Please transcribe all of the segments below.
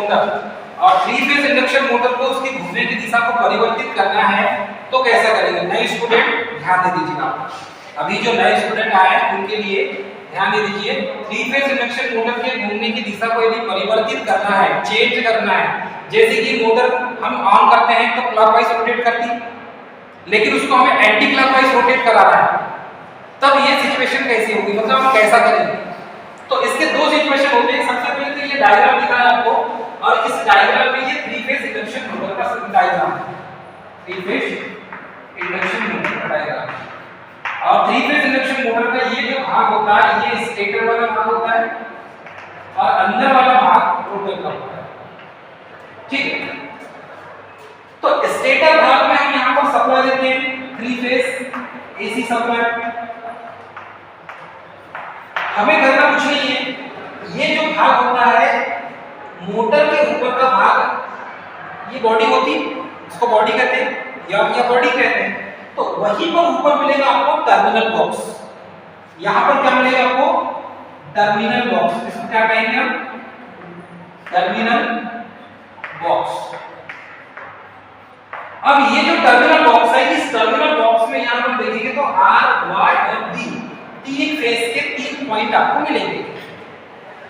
Motor और 3 phase induction motor को उसकी घूमने की दिशा को परिवर्तित करना है तो कैसा करेंगे? नए स्टूडेंट ध्यान दे दीजिएगा। अभी जो नए स्टूडेंट आए हैं उनके लिए ध्यान दे दीजिए। 3 फेज इंडक्शन मोटर के घूमने की दिशा को यदि परिवर्तित करना है, चेंज करना है, जैसे कि मोटर हम ऑन करते हैं तो क्लॉकवाइज रोटेट करती, लेकिन उसको हमें एंटी क्लॉकवाइज रोटेट कराना है, तब ये सिचुएशन कैसी होगी, मतलब हम कैसा करेंगे? तो इसके दो सिचुएशन होते हैं। सबसे पहले तो ये डायग्राम दिखा है आपको, और इस डायग्राम में ये 3 फेज इंडक्शन मोटर का डायग्राम है, 3 फेज इंडक्शन मोटर का डायग्राम। और 3 फेज इंडक्शन मोटर का ये जो भाग होता है, ये स्टेटर वाला भाग होता है और अंदर वाला भाग रोटर का होता है, ठीक है। तो स्टेटर भाग में हम यहां पर सप्लाई देते हैं 3 फेज एसी सप्लाई। हमें करना कुछ नहीं है, ये जो भाग होता है मोटर के ऊपर का भाग, ये बॉडी होती, इसको बॉडी कहते हैं या बॉडी कहते हैं। तो वहीं पर ऊपर मिलेगा आपको टर्मिनल बॉक्स। यहां पर क्या मिलेगा आपको? Terminal box. इसको क्या कहेंगे हम? Terminal box. अब ये जो टर्मिनल बॉक्स है, इस टर्मिनल बॉक्स में यहां पर देखेंगे तो आर, वाई और बी तीन फेज के 3 पॉइंट आपको मिलेंगे।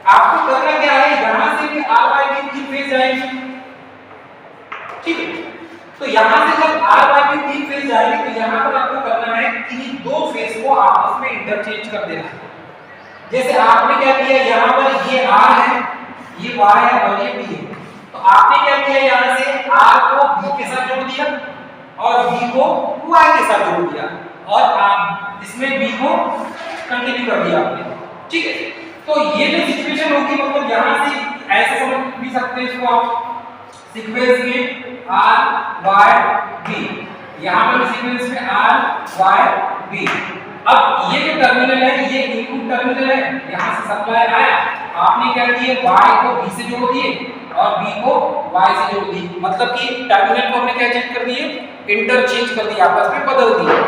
आपको करना क्या है? यहां से भी आर, वाई, बी 3 फेज जाएंगे, ठीक है। तो यहां से जब आर, वाई, बी 3 फेज जाएंगे तो यहां पर आपको करना है कि 2 फेज को आपस में इंटरचेंज कर देना है। जैसे आपने क्या किया, यहां पर ये आर है, ये वाई है और ये बी है, तो आपने क्या किया, यहां से आर को बी के साथ जोड़ दिया और बी को वाई के साथ जोड़ दिया, और आप इसमें बी को कंटिन्यू कर दिया आपने, ठीक है। तो ये जो सिचुएशन होगी, मतलब यहां से ऐसे समझ भी सकते हैं इसको आप, सीक्वेंस में आर, वाई, बी, यहां पर सीक्वेंस में आर, वाई, बी। अब ये जो टर्मिनल है, ये इनपुट टर्मिनल है, यहां से सप्लाई आया, आपने क्या किया, वाई को बी से जोड़ दिए और बी को वाई से जोड़ दी, मतलब कि टर्मिनल को हमने क्या चेंज कर दिए, इंटरचेंज कर दिया, आपस में बदल दिया।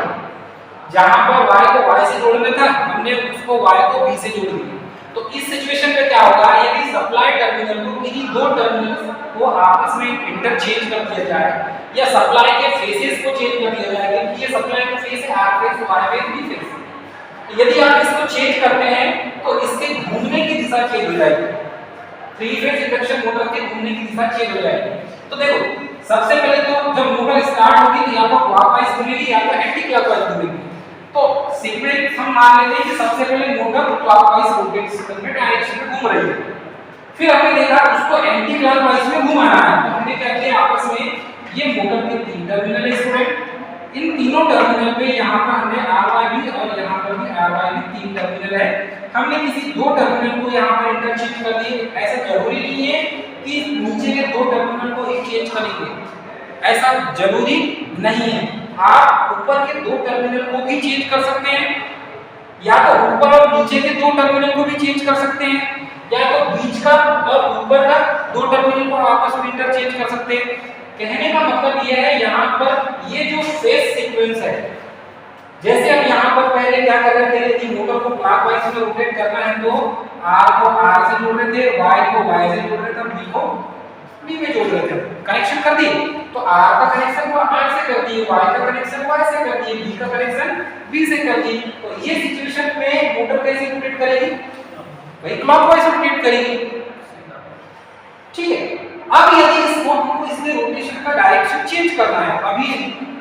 जहां पर y को y से जोड़ना था, हमने उसको y को b से जोड़ दिया। तो इस सिचुएशन में क्या होगा, यदि सप्लाई टर्मिनल को किसी दो टर्मिनल को आपस में इंटरचेंज कर दिया जाए या सप्लाई के फेसेस को चेंज कर दिया जाए, क्योंकि ये सप्लाई का फेस है r face, y face, b face. यदि आप इसको चेंज करते हैं तो इसके घूमने की दिशा चेंज हो जाएगी, 3 फेज इंडक्शन मोटर के घूमने की दिशा चेंज हो जाएगी। तो देखो, सबसे पहले तो जब मोटर स्टार्ट होगी तो या तो क्लॉकवाइज घूमेगी या तो एंटी क्लॉकवाइज घूमेगी। तो सीक्वेंस हम मान लेते हैं कि सबसे पहले मोटर क्लॉकवाइज रोटेट में डायरेक्शन में घूम रही है, फिर हमने देखा उसको एंटी क्लॉकवाइज में घुमाना है, तो हमने क्या किया, आपस में ये मोटर के 3 टर्मिनल है स्टूडेंट, इन तीनों टर्मिनल पे यहाँ पर हमने आर वाई बी और यहाँ पर भी आर वाई बी 3 टर्मिनल है, हमने किसी 2 टर्मिनल को यहाँ पर इंटरचेंज कर दिए। ऐसा जरूरी नहीं है कि नीचे के 2 टर्मिनल को ही चेंज करेंगे, ऐसा जरूरी नहीं है। आप ऊपर के 2 टर्मिनल को भी चेंज कर सकते हैं, या तो ऊपर और नीचे के 2 टर्मिनल को भी चेंज कर सकते हैं, या तो बीच का और ऊपर का 2 टर्मिनल को आपस में इंटरचेंज कर सकते हैं। कहने का मतलब यह है, यहाँ पर ये जो फेज सीक्वेंस है, जैसे हम यहाँ पर पहले क्या कर रहे थे कि मोटर को क्लॉकवाइज में रोटेट करना है तो आर को आर से जोड़ रहे थे, वाई को वाई से जोड़ रहे थे, बी को बी में जोड़ रहे थे, कनेक्शन कर दिए। तो आर का कनेक्शन को आर से कर दिए, वाई का कनेक्शन वाई से कर दिए, बी का कनेक्शन बी से कर दिए। तो ये सिचुएशन में मोटर कैसे रोटेट करेगी, भाई क्लॉकवाइज रोटेट करेगी, ठीक है। अब यदि इसको हमको इसमें रोटेशन का डायरेक्शन चेंज करना है, अभी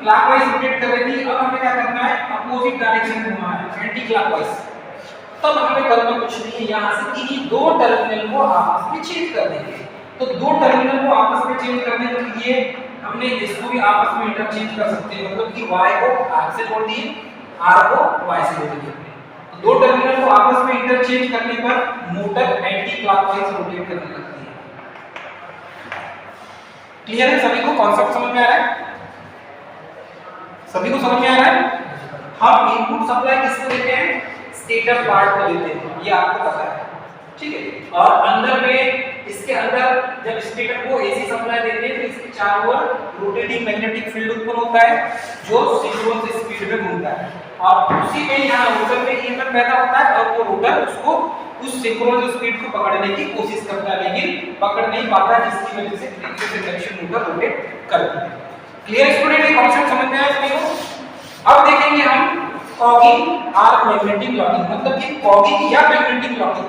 क्लॉकवाइज रोटेट कर रही थी, अब हमें क्या करना है, अपोजिट डायरेक्शन में घुमाना है, एंटी क्लॉकवाइज। तब हमें करना कुछ नहीं है, यहाँ से किसी 2 टर्मिनल को आपस में चेंज कर देंगे। तो 2 टर्मिनल को आपस में चेंज करने के लिए हमने इसको भी आपस में इंटरचेंज कर सकते हैं, मतलब कि y को r से जोड़ दिए, r को y से जोड़ दिए। तो 2 टर्मिनल को आपस में इंटरचेंज करने पर मोटर एंटी क्लॉकवाइज रोटेट करने लगती है। क्लियर है सभी को, कॉन्सेप्ट समझ में आ रहा है, सभी को समझ में आ रहा है। हम इनपुट सप्लाई किसको देते हैं, स्टेटर पार्ट को देते हैं, ये आपको पता है, ठीक है। और अंदर में इसके अंदर जब स्टेटर को एसी सप्लाई देते हैं तो इसके चारों ओर रोटेटिंग मैग्नेटिक फील्ड उत्पन्न होता है जो सिंक्रोनस स्पीड में घूमता है, और उसी में यहाँ रोटर में ईएमएफ पैदा होता है और वो रोटर उसको उस सिंक्रोनस स्पीड को पकड़ने की कोशिश करता है, लेकिन पकड़ नहीं पाता, जिसकी वजह से three phase induction motor rotate करती है। क्लियर स्टूडेंट, ये कॉन्सेप्ट समझ में आया सभी को? अब देखेंगे हम कॉगिंग और मैग्नेटिक लॉकिंग, मतलब कि कॉगिंग या मैग्नेटिक लॉकिंग।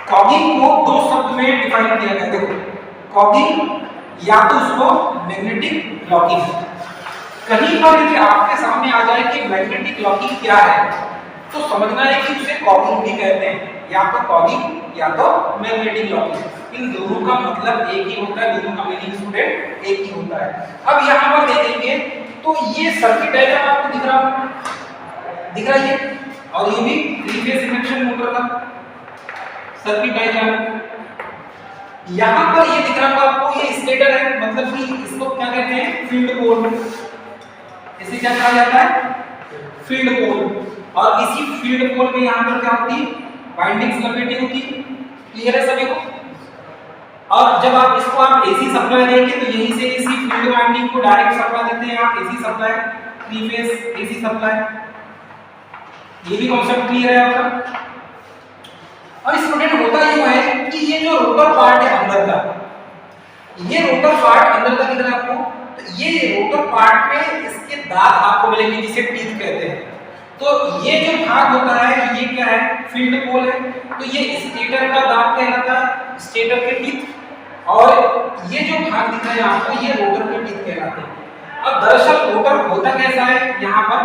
कॉगिंग को दो शब्द में डिफाइन किया गया है। देखो, कॉगिंग या तो उसको मैग्नेटिक लॉकिंग, कहीं पर यदि आपके सामने आ जाए कि मैग्नेटिक लॉकिंग क्या है, तो समझना है कि उसे कॉगिंग भी कहते हैं, या तो कॉगिंग या तो मैग्नेटिक लॉकिंग। इन दोनों का मतलब एक ही होता है, दोनों का मीनिंग स्टूडेंट एक ही होता है। अब यहाँ पर देखेंगे तो ये सर्किट डायग्राम आपको दिख रहा है ये, और ये भी थ्री फेज इंडक्शन मोटर का सर्किट डायग्राम। यहाँ पर ये दिख रहा है आपको, ये स्टेटर है, मतलब कि इसको क्या कहते हैं, फील्ड पोल। इसे क्या कहा जाता है, फील्ड पोल। और इसी फील्ड पोल में यहाँ पर क्या होती है, वाइंडिंग्स लपेटी होती है। क्लियर है सभी को? और जब आप इसको आप एसी सप्लाई देंगे तो यहीं से इसी फील्ड वाइंडिंग को डायरेक्ट सप्लाई देते हैं आप, AC supply, three phase AC supply. ये भी कॉन्सेप्ट क्लियर है आपका? और स्टूडेंट होता यूं है कि ये जो रोटर पार्ट है अंदर का, ये रोटर पार्ट अंदर का दिख रहा है आपको, तो ये रोटर पार्ट में इसके दांत आपको मिलेंगे, जिसे टीथ कहते हैं। तो ये जो भाग होता है ये क्या है, फील्ड पोल है। तो ये स्टेटर का दांत कहलाता है, स्टेटर के टीथ। और ये जो भाग दिख रहा है आपको, ये रोटर के टीथ कहलाते हैं। अब दरअसल रोटर होता कैसा है यहाँ पर,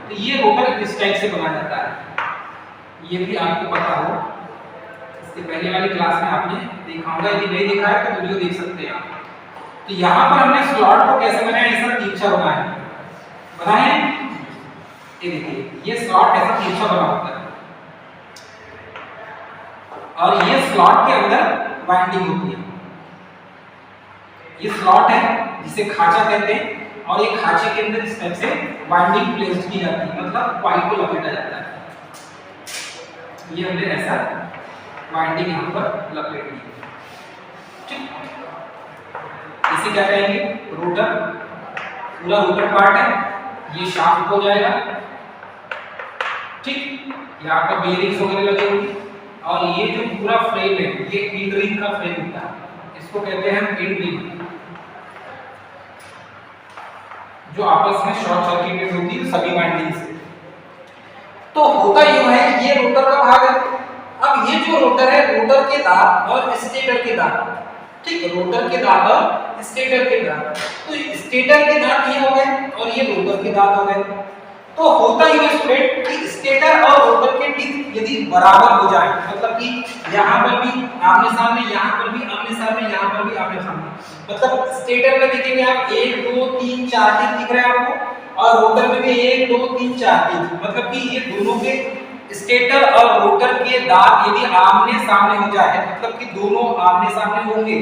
तो ये रोटर इस टाइप से बनाया जाता है। ये भी आपको पता हो, इसके पहले वाली क्लास में आपने देखा होगा, यदि नहीं देखा है तो वीडियो देख सकते हैं आप। तो यहाँ पर हमने स्लॉट को कैसे बनाया, ऐसा तिरछा बनाया है। ये देखिए, ये स्लॉट ऐसा तिरछा बना होता है, और ये स्लॉट के अंदर वाइंडिंग होती है। ये स्लॉट है जिसे खांचा कहते हैं, और ये खांचे के अंदर इस टाइप से वाइंडिंग प्लेस की जाती है, मतलब कॉइल को लपेटा जाता है। ये हमने ऐसा वाइंडिंग यहाँ पर लपेट दी, ठीक। इसे क्या कहेंगे, रोटर। पूरा रोटर पार्ट है, ये शाफ्ट हो जाएगा, ठीक। यहाँ पर बेयरिंग्स वगैरह लगे होंगे, और ये जो पूरा फ्रेम है, ये इंड रिंग का फ्रेम होता है, इसको कहते हैं हम इंड रिंग, जो आपस में शॉर्ट सर्किटेड होती है सभी वाइंडिंग से। तो होता यूं है, ये रोटर का भाग है। अब ये जो रोटर है, रोटर के दांत और स्टेटर के दांत, ठीक, रोटर के दांत और स्टेटर के दांत। तो स्टेटर के दांत ये हो गए और ये रोटर के दांत हो गए। तो होता यूं है स्टूडेंट कि स्टेटर और रोटर के टीथ यदि बराबर हो जाए, मतलब कि यहाँ पर भी आमने सामने, यहाँ पर भी आमने सामने, यहाँ पर भी आमने सामने, मतलब स्टेटर में देखेंगे आप 1 2 3 4 टीथ दिख रहे हैं आपको, और रोटर में भी 1 2 3 4 टीथ, मतलब कि ये दोनों के स्टेटर और रोटर के दांत यदि आमने सामने हो जाए, मतलब कि दोनों आमने सामने होंगे,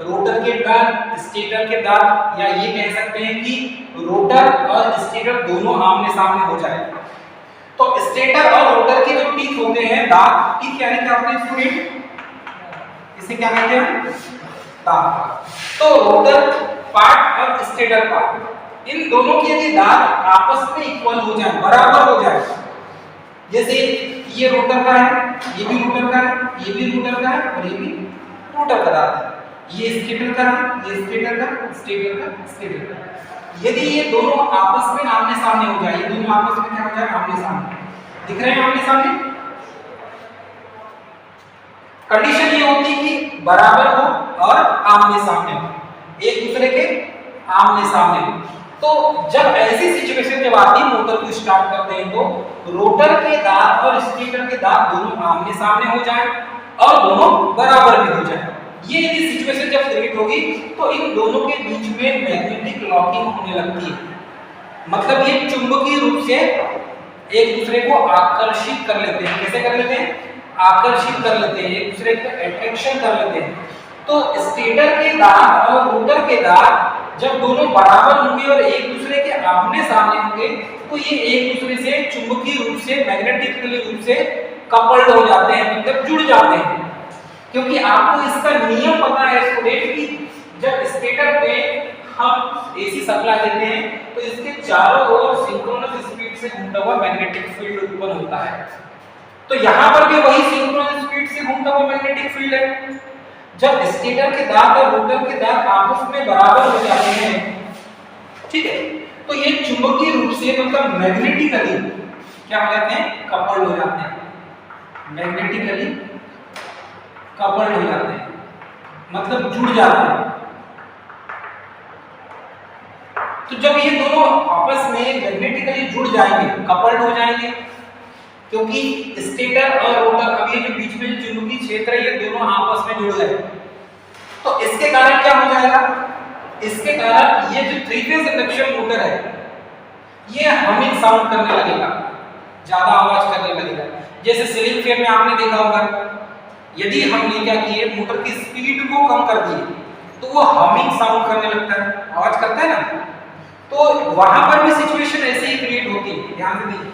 रोटर के दांत, स्टेटर के दांत, या ये कह सकते हैं कि रोटर और स्टेटर दोनों आमने सामने हो जाए, तो स्टेटर और रोटर के जो टीथ होते हैं, दांत, टीथ यानी क्या होते हैं स्टूडेंट, इसे क्या कहते हैं, दांत। तो रोटर पार्ट और स्टेटर पार्ट, इन दोनों के यदि दांत आपस में इक्वल हो जाए, बराबर हो जाए, जैसे ये रोटर का है, ये भी रोटर का है, ये भी रोटर का है, और ये भी रोटर का दांत है, ये स्टेटर का है, ये स्टेटर का, स्टेटर का, स्टेटर का। यदि ये दोनों आपस में आमने सामने हो जाए, ये दोनों आपस में क्या हो जाए, आमने सामने, दिख रहे हैं आमने सामने। कंडीशन ये होती है कि बराबर हो और आमने सामने हो, एक दूसरे के आमने सामने हो। तो जब ऐसी सिचुएशन जब आती है, मोटर को स्टार्ट करते हैं, तो रोटर के दांत और स्टेटर के दांत दोनों आमने सामने हो जाए और दोनों बराबर भी हो जाए। ये यदि सिचुएशन जब क्रिएट होगी, तो इन दोनों के बीच में मैग्नेटिक लॉकिंग होने लगती है, मतलब ये चुंबकीय रूप से एक दूसरे को आकर्षित कर लेते हैं। कैसे कर लेते हैं, आकर्षित कर लेते हैं, एक दूसरे को अट्रैक्शन कर लेते हैं। तो स्टेटर के दांत और रोटर के दांत जब दोनों बराबर होंगे और एक दूसरे के आमने सामने होंगे, तो ये एक दूसरे से चुंबकीय रूप से, मैग्नेटिकली रूप से कपल्ड हो जाते हैं, मतलब जुड़ जाते हैं। क्योंकि आपको इसका नियम पता है स्टूडेंट कि जब स्टेटर पे हम एसी सप्लाई देते हैं, तो इसके चारों ओर सिंक्रोनस स्पीड से घूमता हुआ मैग्नेटिक फील्ड उत्पन्न होता है। तो यहाँ पर भी वही सिंक्रोनस घूमता हुआ मैग्नेटिक फील्ड है। जब स्टेटर के दांत और रोटर के दांत आपस में बराबर हो जाते हैं, ठीक है, तो ये चुंबकीय रूप से मतलब मैग्नेटिकली क्या हो जाते हैं, कपल्ड हो जाते हैं, मैग्नेटिकली कपल्ड हो जाते हैं, मतलब जुड़ जाते हैं। तो जब ये दोनों आपस में मैग्नेटिकली जुड़ जाएंगे, कपल्ड हो जाएंगे, क्योंकि स्टेटर और रोटर, अब ये जो बीच में चुंबकीय क्षेत्र है ये दोनों आपस में जुड़ गए, तो इसके कारण क्या हो जाएगा, इसके कारण ये जो 3 फेज इंडक्शन मोटर है ये हमिंग साउंड करने लगेगा, ज्यादा आवाज करने लगेगा। जैसे सीलिंग फैन में आपने देखा होगा, यदि हमने क्या किए, मोटर की स्पीड को कम कर दिए तो वो हमिंग साउंड करने लगता है, आवाज करता है ना। तो वहां पर भी सिचुएशन ऐसे ही क्रिएट होती है, ध्यान से देखिए,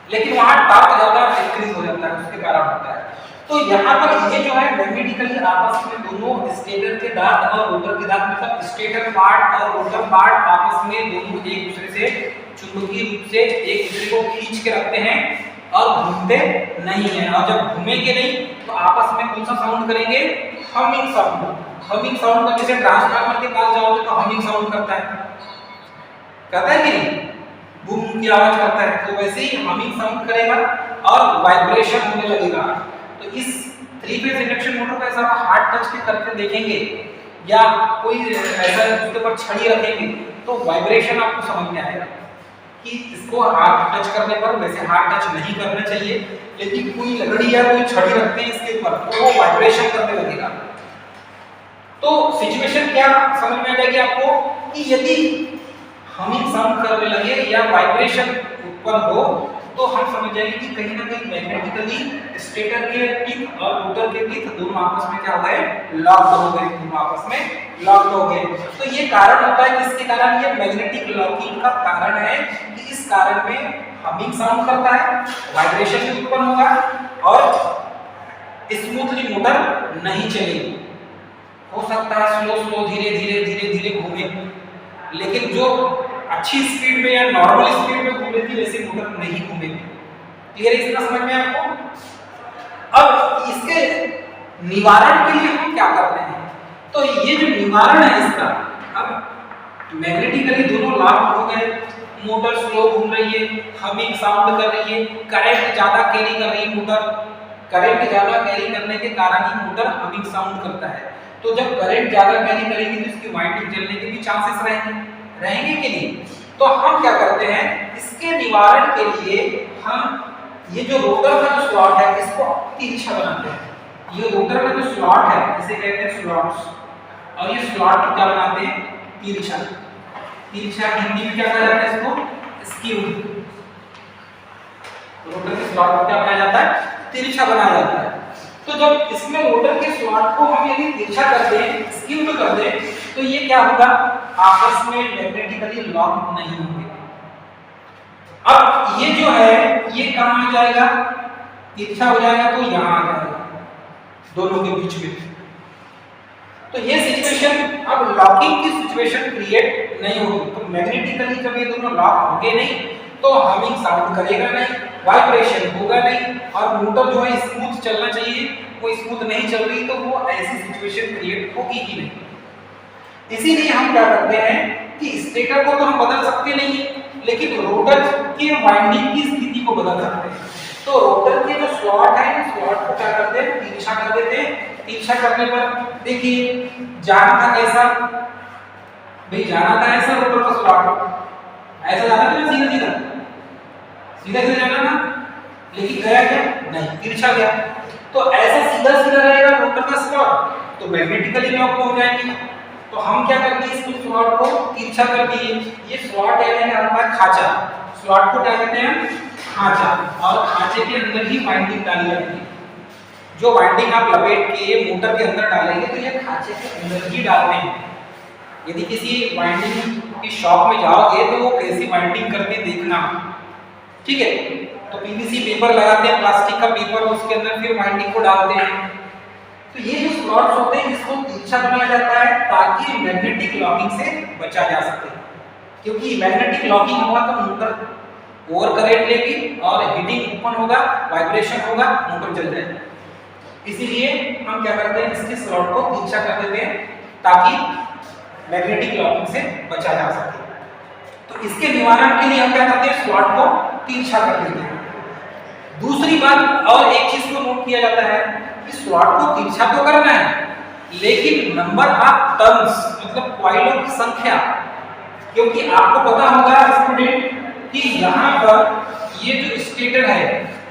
लेकिन वहां टॉर्क ज्यादा इंक्रीज हो जाता है, उसके कारण होता है। तो यहाँ पर ये जो है मैग्नेटिकली आपस में दोनों स्टेटर के दांत और रोटर के दांत, मतलब स्टेटर पार्ट और रोटर पार्ट आपस में दोनों एक दूसरे से चुंबकीय रूप से एक दूसरे को खींच के रखते हैं और घूमते नहीं है। और जब घूमेंगे नहीं तो आपस में कौन सा साउंड करेंगे, हमिंग साउंड। हमिंग साउंड का जैसे ट्रांसफार्मर के पास जाओगे तो हमिंग साउंड करता है कि नहीं, बूम की आवाज करता है, तो वैसे ही हमिंग साउंड करेगा और वाइब्रेशन होने लगेगा। तो इस 3 फेज इंडक्शन मोटर को ऐसा हार्ड टच के करके देखेंगे या कोई ऐसा उसके ऊपर छड़ी रखेंगे तो वाइब्रेशन आपको समझ में आएगा कि इसको हार्ड टच करने पर, वैसे हार्ड टच नहीं करना चाहिए, लेकिन कोई लकड़ी या कोई छड़ी रखते हैं इसके ऊपर तो वो वाइब्रेशन करने लगेगा। तो सिचुएशन क्या समझ में आ जाएगी आपको कि यदि हमिंग साउंड करने लगे या वाइब्रेशन उत्पन्न हो तो हम समझ जाएंगे कि कहीं ना कहीं मैग्नेटिकली स्टेटर के टिप और रोटर के टिप दोनों आपस में क्या हो गए, लॉक्ड हो गए, दोनों आपस में लॉक्ड हो गए। तो ये कारण होता है, किसके कारण, ये मैग्नेटिक लॉकिंग का कारण है कि इस कारण में हमिंग साउंड करता है, वाइब्रेशन भी उत्पन्न होगा और स्मूथली मोटर नहीं चलेगी। हो सकता है स्लो स्लो धीरे धीरे धीरे धीरे घूमे, लेकिन जो अच्छी स्पीड में या नॉर्मल स्पीड में घूम रही थी वैसे मोटर नहीं घूमेगी। क्लियर है, इतना समझ में आपको। अब इसके निवारण के लिए हम क्या करते हैं, तो ये जो निवारण है इसका, अब मैग्नेटिकली दोनों लॉक हो गए, मोटर स्लो घूम रही है, हमिंग साउंड कर रही है, करंट ज्यादा कैरी कर रही है मोटर, करंट ज्यादा कैरी करने के कारण ही मोटर हमिंग साउंड करता है। तो जब करंट ज्यादा कैरी करेगी तो इसकी वाइंडिंग जलने के भी चांसेस रहेंगे कि नहीं। तो हम क्या करते हैं, इसके निवारण के लिए हम ये जो रोटर का जो स्लॉट है इसको तिरछा बनाते हैं। ये रोटर का जो स्लॉट है इसे कहते हैं स्लॉट्स, और ये स्लॉट क्या बनाते हैं, तिरछा। तिरछा हिंदी में क्या कहा जाता है, इसको स्क्यूड। रोटर के स्लॉट को क्या बनाया जाता है, तिरछा बनाया जाता है। तो जब इसमें रोटर के स्लॉट को हम यदि तिरछा कर दें, स्क्यूड कर दें, तो ये क्या होगा, आपस में मैग्नेटिकली लॉक नहीं होंगे। अब ये जो है ये कहां आ जाएगा, तिरछा हो जाएगा तो यहां आ जाएगा दोनों के बीच में। तो ये सिचुएशन, अब लॉकिंग की सिचुएशन क्रिएट नहीं होगी। तो मैग्नेटिकली जब ये दोनों लॉक होंगे नहीं तो हमिंग साउंड करेगा नहीं, वाइब्रेशन होगा नहीं, और मोटर जो है स्मूथ चलना चाहिए वो स्मूथ नहीं चल रही, तो वो ऐसी सिचुएशन क्रिएट होगी ही नहीं। इसीलिए हम क्या करते हैं कि स्टेटर को तो हम बदल सकते नहीं है, लेकिन रोटर के वाइंडिंग की स्थिति को बदल सकते हैं। तो रोटर के जो स्लॉट है, स्लॉट को क्या करते हैं, तिरछा कर देते हैं। तिरछा करने पर देखिए जाना था कैसा, भाई जाना था ऐसा रोटर का स्लॉट, ऐसा जाना था सीधा सीधा सीधा सीधा जाना था, लेकिन गया क्या, नहीं, तिरछा गया। तो ऐसा सीधा सीधा रहेगा रोटर का स्लॉट तो मैग्नेटिकली लॉक हो जाएगी। तो हम क्या करते हैं, इस स्लॉट को तिरछा कर दिए। ये स्लॉट यानी हमारा खांचा, स्लॉट को क्या कहते हैं, खांचा, और खांचे के अंदर ही वाइंडिंग डाली जाती है। जो वाइंडिंग आप लपेट के मोटर के अंदर डालेंगे तो ये खांचे के अंदर ही डालते हैं। यदि किसी वाइंडिंग की शॉप में जाओगे तो वो कैसी वाइंडिंग करके देखना, ठीक है। तो पीवीसी पेपर लगाते हैं, प्लास्टिक का पेपर, उसके अंदर फिर वाइंडिंग को डालते हैं। तो ये जो स्लॉट्स होते हैं इसको तिरछा बनाया जाता है ताकि मैग्नेटिक लॉकिंग से बचा जा सके, क्योंकि मैग्नेटिक लॉकिंग होगा तो मोटर ओवर करंट लेगी और हीटिंग उत्पन्न होगा, वाइब्रेशन होगा, मोटर चल जाएगी। इसीलिए हम क्या करते हैं, इसके स्लॉट को तिरछा कर देते हैं ताकि मैग्नेटिक लॉकिंग से बचा जा सके। तो इसके निवारण के लिए हम क्या करते हैं, स्लॉट को तिरछा कर देते हैं। दूसरी बात और एक चीज को नोट किया जाता है कि स्लॉट को तिरछा तो करना है, लेकिन नंबर ऑफ टर्न्स मतलब कॉइलों की संख्या, क्योंकि आपको पता होगा स्टूडेंट कि यहाँ पर ये जो स्टेटर है,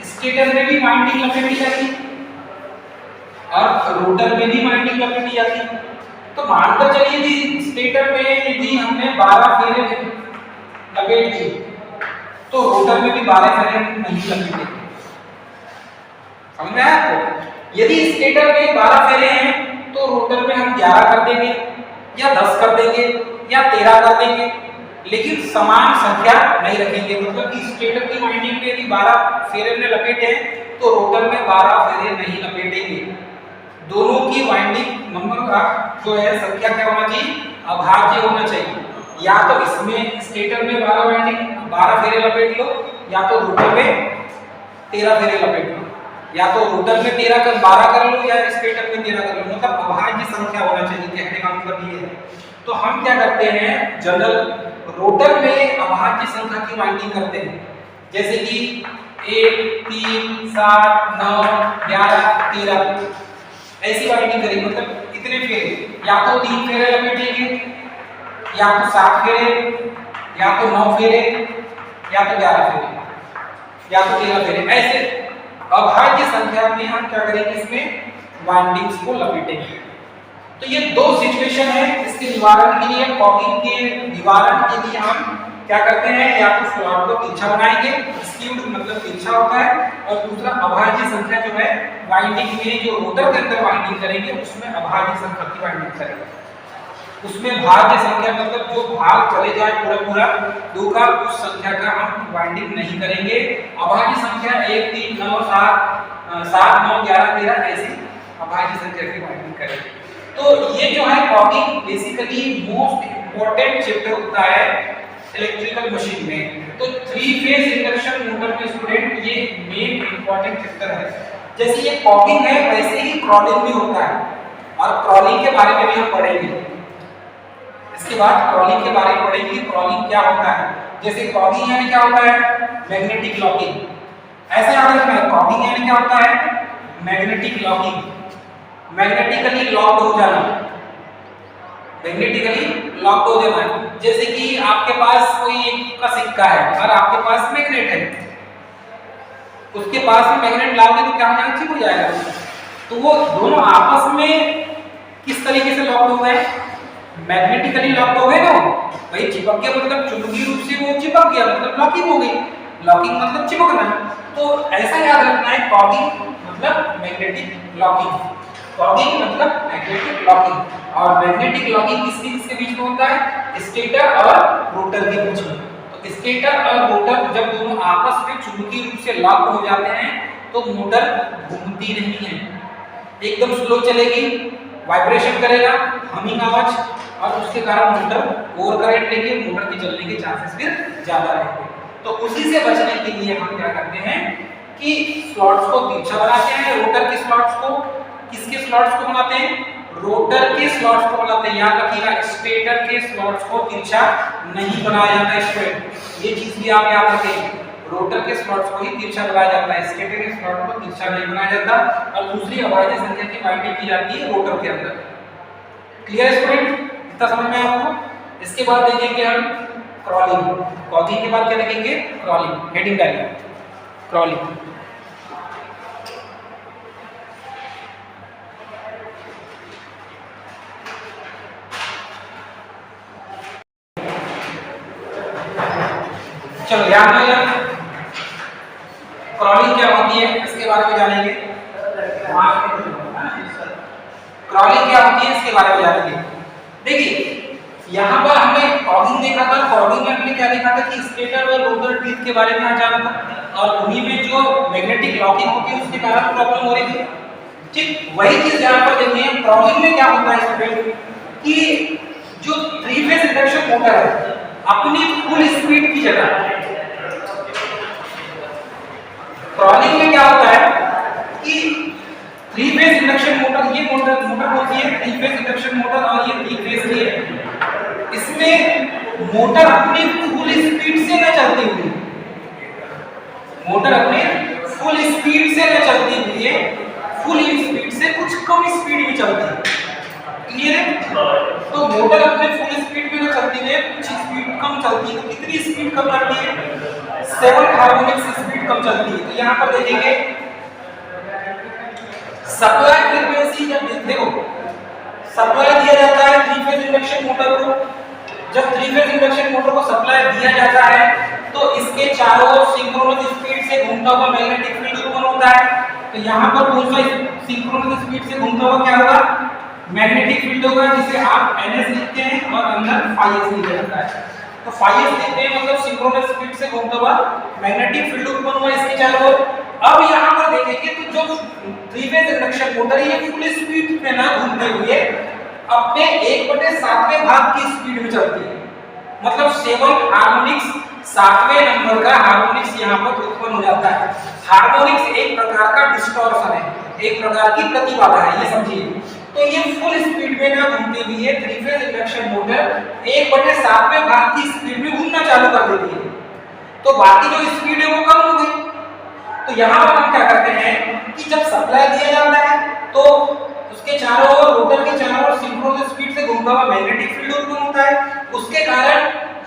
स्टेटर में भी वाइंडिंग लपेटी जाती और रोटर में भी वाइंडिंग लपेटी जाती। तो मानकर चलिए कि स्टेटर में यदि हमने 12 फेरे लपेट दिए तो रोटर में भी 12 फेरे नहीं लपेटेंगे। समझ में आया आपको? यदि स्टेटर में 12 फेरे हैं तो रोटर में हम 11 कर देंगे या 10 कर देंगे या 13 कर देंगे, लेकिन समान संख्या नहीं रखेंगे। मतलब कि स्टेटर की वाइंडिंग में यदि 12 फेरे में लपेटे हैं तो रोटर में 12 फेरे नहीं लपेटेंगे। दोनों की वाइंडिंग नंबर का जो है संख्या क्या होना चाहिए, अभाज्य होना चाहिए। या तो इसमें स्टेटर में 12 फेरे लपेट लो, या तो रोटर में 13 फेरे लपेट लो, या तो रोटर में 12 कर लो या स्टेटर में 13 कर लो। मतलब अभाज्य संख्या होना चाहिए, कहने का मतलब ये है। तो हम क्या करते हैं, जनरल रोटर में अभाज्य संख्या की वाइंडिंग करते हैं, जैसे कि 1 3 7 9 11 13 ऐसी वाइंडिंग करेंगे। मतलब इतने फेरे, या तो 3 फेरे लपेटेंगे, या तो 7 फेरे, या तो 9 फेरे, या तो 11 फेरे, या तो 13 फेरे। ऐसे अभाज्य संख्या में हम क्या करेंगे, इसमें वाइंडिंग्स को लपेटेंगे। तो ये दो सिचुएशन है इसके निवारण के लिए। कॉगिंग के निवारण के लिए हम क्या करते हैं, या तो स्लॉट को तिरछा बनाएंगे, स्क्यूड मतलब तिरछा होता है, और दूसरा अभाज्य संख्या जो है वाइंडिंग में जो रोटर के अंदर वाइंडिंग करेंगे उसमें अभाज्य संख्या की वाइंडिंग करेंगे। उसमें भाज्य संख्या मतलब जो भाग चले जाए पूरा दो का, उस संख्या का हम वाइंडिंग नहीं करेंगे। अभाज्य संख्या 1 3 9 7 9 11 13 ऐसी अभाज्य संख्या की वाइंडिंग करेंगे। तो ये जो है cogging basically most important chapter होता है इलेक्ट्रिकल मशीन में। तो 3 फेज इंडक्शन मोटर में स्टूडेंट ये मेन इंपॉर्टेंट चैप्टर है। जैसे ये कॉगिंग है वैसे ही क्रॉलिंग भी होता है, और क्रॉलिंग के बारे में भी हम पढ़ेंगे। इसके बाद क्रॉलिंग के बारे में पढ़ेंगे, क्रॉलिंग क्या होता है। जैसे कॉगिंग यानी क्या होता है, मैग्नेटिक लॉकिंग। ऐसे याद रखना है, कॉगिंग यानी क्या होता है, मैग्नेटिक लॉकिंग, मैग्नेटिकली लॉक्ड हो जाना, मैग्नेटिकली लॉक्ड हो जाना। जैसे कि आपके पास कोई एक का सिक्का है और आपके पास मैग्नेट है, उसके पास में मैग्नेट लाओगे तो क्या हो जाएगा, चिपक जाएगा। तो वो दोनों आपस में किस तरीके से लॉक्ड हो गए, मैग्नेटिकली लॉक्ड हो गए ना। भाई चिपक गया मतलब चुंबकीय रूप से वो चिपक गया, मतलब लॉकिंग हो गई। लॉकिंग मतलब चिपकना। तो ऐसा याद रखना है, कॉगिंग मतलब मैग्नेटिक लॉकिंग, कॉगिंग मतलब मैग्नेटिक लॉकिंग। और मैग्नेटिक लॉकिंग किसके बीच में होता है, स्टेटर और रोटर के बीच में। तो स्टेटर और रोटर जब दोनों आपस में चुंबकीय रूप से लॉक हो जाते हैं तो मोटर घूमती नहीं है, एकदम स्लो चलेगी, वाइब्रेशन करेगा, हमिंग आवाज, और उसके कारण मोटर ओवर करंट लेके मोटर के चलने के चांसेस फिर ज्यादा रहेंगे। तो उसी से बचने के लिए हम क्या करते हैं कि स्लॉट्स को तिरछा बनाते हैं। रोटर के स्लॉट्स को, किसके स्लॉट्स को बनाते हैं, रोटर के स्लॉट्स को बनाते हैं। याद रखिएगा, स्टेटर के स्लॉट्स को तिरछा नहीं बनाया जाता है स्टूडेंट, ये चीज भी आप याद रखेंगे। रोटर के स्लॉट्स को ही तिरछा बनाया जाता है, स्टेटर के स्लॉट को तिरछा नहीं बनाया जाता। और दूसरी अभाज्य संख्या की वाइंडिंग की जाती है रोटर के अंदर। क्लियर स्टूडेंट, इतना समझ में आपको। इसके बाद देखेंगे हम क्रॉलिंग। कॉगिंग के बाद क्या देखेंगे, क्रॉलिंग। हेडिंग डालिए, क्रॉलिंग। चलो ध्यान रखिए, क्रॉलिंग क्या होती है इसके बारे में जानेंगे। क्रॉलिंग क्या होती है इसके बारे में जानेंगे। देखिए यहाँ पर हमने कॉगिंग देखा था, कॉगिंग में हमने क्या देखा था कि स्टेटर और रोटर टीथ के बारे में जाना था, और उन्हीं में जो मैग्नेटिक लॉकिंग होती है उसके कारण प्रॉब्लम हो रही थी। ठीक वही चीज यहाँ पर देखिए, क्रॉलिंग में क्या होता है स्टूडेंट कि जो 3 फेज इंडक्शन मोटर है अपनी फुल स्पीड की जगह, क्रॉलिंग में क्या होता है कि 3 फेज ये मोटर कौन सी है? 3 फेज इंडक्शन मोटर, और ये 3 फेज की है। इसमें मोटर अपनी फुल स्पीड से न चलती हुई, मोटर अपने फुल स्पीड से न चलती हुई है, फुल स्पीड से कुछ कम स्पीड में चलती है। क्लियर है? तो मोटर अपने फुल स्पीड में न चलती है, कुछ स्पीड कम चलती है। तो कितनी स्पीड कम चलती है? 7 हार्मोनिक्स स्पीड कम चलती है। तो यहाँ पर देखेंगे सप्लाई फ्रीक्वेंसी, जब देखो सप्लाई दिया जाता है 3 फेज इंडक्शन मोटर को, जब 3 फेज इंडक्शन मोटर को सप्लाई दिया जाता है तो इसके चारों ओर सिंक्रोनस स्पीड से घूमता हुआ मैग्नेटिक फील्ड उत्पन्न होता है। तो यहाँ पर कौन सा सिंक्रोनस स्पीड से घूमता हुआ क्या होगा? मैग्नेटिक फील्ड होगा, जिसे आप ns लिखते हैं और अंदर phi s लिखा जाता है। तो phi s लिखते हैं मतलब सिंक्रोनस स्पीड से घूमता हुआ मैग्नेटिक फील्ड उत्पन्न हुआ इसके चारों ओर। अब यहाँ पर देखेंगे तो जो 3 फेज इंडक्शन मोटर है ये फुल स्पीड पे ना घूमते हुए अपने 1/7वें भाग की स्पीड में चलती है। मतलब 7 हार्मोनिक्स, 7वें नंबर का हार्मोनिक्स यहाँ पर उत्पन्न हो जाता है। हार्मोनिक्स एक प्रकार का डिस्टॉर्शन है, एक प्रकार की प्रतिबाधा है, ये समझिए। तो ये फुल स्पीड में ना घूमते हुए 3 फेज इंडक्शन मोटर 1/7वें भाग की स्पीड में घूमना चालू कर देती है। तो बाकी जो स्पीड है वो कम हो गई। तो यहाँ पर हम क्या करते हैं कि जब सप्लाई दिया जाता है तो उसके चारों ओर, रोटर के चारों ओर सिंक्रोनस स्पीड से घूमता हुआ मैग्नेटिक फील्ड उत्पन्न होता है। उसके कारण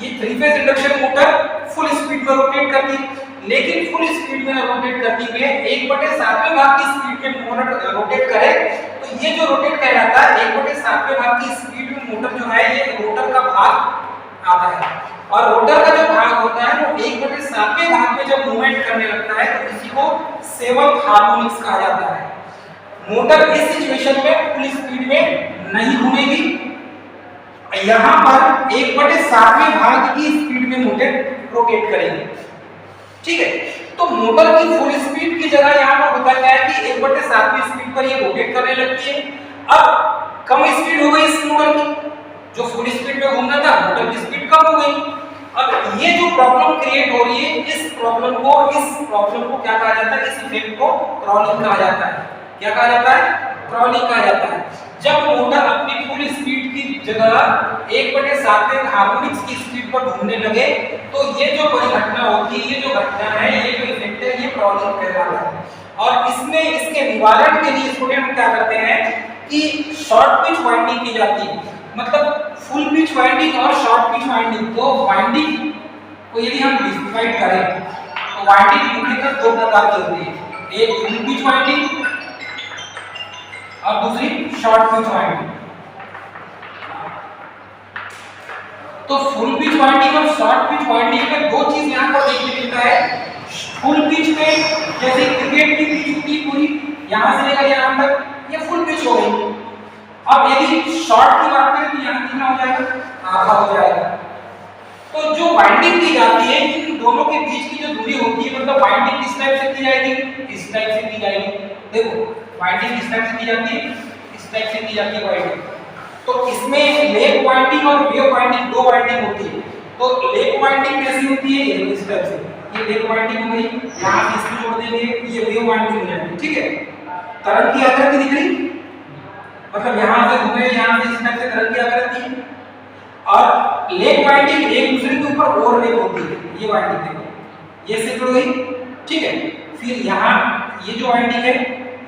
ये 3 phase induction motor full speed में रोटेट करती है। लेकिन फुल स्पीड में रोटेट करती हुए 1/7वें भाग की स्पीड में मोटर रोटेट करे तो ये जो रोटेट कहलाता है 1/7वें भाग की स्पीड में मोटर जो है ये रोटर का भाग आता है। और रोटर का जो भाग होता है वो 1/7वें भाग में जब मूवमेंट करने लगता है तो इसी को 7th हार्मोनिक्स कहा जाता है। मोटर इस सिचुएशन में फुल स्पीड में नहीं घूमेगी, यहाँ पर 1/7वें भाग की स्पीड में मोटर रोटेट करेगी। ठीक है? तो मोटर की फुल स्पीड की जगह यहाँ पर होता क्या है कि 1/7वीं स्पीड पर ये रोटेट करने लगती है। अब कम स्पीड हो गई इस मोटर की, जो फुल स्पीड में घूमना था मोटर की स्पीड कम हो गई। अब ये जो प्रॉब्लम क्रिएट हो रही है इस प्रॉब्लम को क्या कहा जाता है? इस इफेक्ट को क्रॉलिंग कहा जाता है। क्या कहा जाता है? क्रॉलिंग कहा जाता है। जब मोटर अपनी फुल स्पीड की जगह 1/7वें हार्मोनिक्स की स्पीड पर घूमने लगे तो ये जो परिघटना होती है, ये जो घटना है, ये जो इफेक्ट है, ये क्रॉलिंग कहलाता है। और इसमें इसके निवारण के लिए स्टूडेंट हम क्या करते हैं कि शॉर्ट पिच वाइंडिंग की जाती है। मतलब फुल पिच वाइंडिंग और शॉर्ट पिच वाइंडिंग, दो वाइंडिंग को यदि हम डिवाइड करें तो वाइंडिंग मुख्यतः 2 प्रकार की होती है, एक फुल पिच वाइंडिंग और दूसरी शॉर्ट पिच वाइंडिंग। तो फुल पिच वाइंडिंग और शॉर्ट पिच वाइंडिंग में दो चीज यहाँ पर देखने मिलता है। फुल पिच में जैसे क्रिकेट की पिच होती है पूरी, यहाँ से लेकर यहाँ तक, ये फुल पिच हो गई। अब यदि शॉर्ट की बात करें तो यहाँ कितना हो जाएगा? आधा हो जाएगा। तो जो वाइंडिंग की जाती है इन दोनों के बीच की जो दूरी होती है, मतलब वाइंडिंग किस टाइप से की जाएगी? इस टाइप से की जाएगी। देखो वाइंडिंग किस टाइप से की जाती है? इस टाइप से की जाती है वाइंडिंग। तो इसमें लेग वाइंडिंग और वेव वाइंडिंग, दो वाइंडिंग होती है। तो लेग वाइंडिंग कैसी होती है? ये इस टाइप से, ये लेग वाइंडिंग हो गई, यहाँ से इसको जोड़ देंगे, ये वेव वाइंडिंग हो जाएगी। ठीक है? तरंग की आकृति दिख रही, मतलब यहाँ से घूमे, यहाँ से इस टाइप से तरंग की आकृति। और लेग वाइंडिंग एक दूसरे के ऊपर ओवरलैप होती है, ये वाइंडिंग देखो, ये से जुड़ गई। ठीक है? फिर यहाँ ये जो वाइंडिंग है,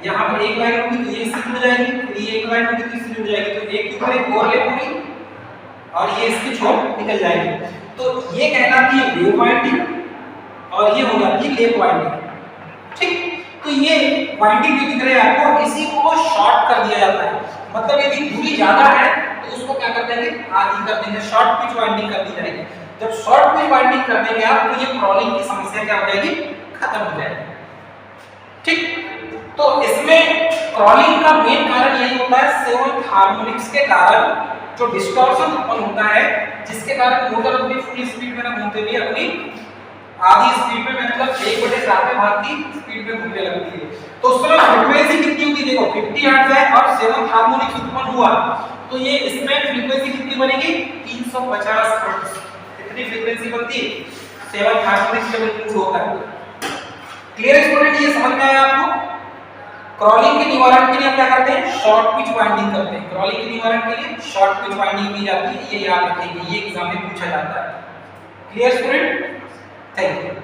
यहाँ पर एक लाइन होगी तो ये इससे जुड़ जाएगी, फिर ये एक लाइन होगी तो इससे जुड़ जाएगी। तो एक के ऊपर एक ओवरलैप होगी और ये इसकी छोर निकल जाएगी। तो ये कहलाती है वेव वाइंडिंग और ये हो जाती है लेग वाइंडिंग। ठीक? तो ये वाइंडिंग जो दिख रही है आपको, इसी को शॉर्ट कर दिया जाता है। मतलब यदि दूरी ज्यादा है तो उसको क्या कर देंगे? आधी कर देंगे, शॉर्ट पिच वाइंडिंग कर दी जाएगी। जब शॉर्ट पिच वाइंडिंग कर देंगे आप तो ये क्रॉलिंग की समस्या क्या हो जाएगी? खत्म हो जाएगी। ठीक? तो इसमें क्रॉलिंग का मेन कारण यही होता है 7th हार्मोनिक्स के कारण जो डिस्टॉर्शन उत्पन्न होता है, जिसके कारण मोटर अपनी फुल स्पीड में ना घूमते हुए अपनी आधी स्पीड में, मतलब 1/7वें भाग की स्पीड में घूमने लगती है। तो उस समय फ्रीक्वेंसी कितनी होगी? देखो 50 हर्ट्ज है और 7th हार्मोनिक्स उत्पन्न हुआ तो ये इसमें फ्रीक्वेंसी कितनी बनेगी? 350 हर्ट्ज। कितनी फ्रीक्वेंसी बनती है? 7th हार्मोनिक्स जब इंक्लूड होता है। Clear student? ये समझ में आया आपको? क्रॉलिंग के निवारण के लिए हम क्या करते हैं, शॉर्ट पिच वाइंडिंग करते हैं। क्रॉलिंग के निवारण के लिए शॉर्ट पिच वाइंडिंग की जाती है, ये याद रखिए, ये एग्जाम में पूछा जाता है। Clear student? Thank you.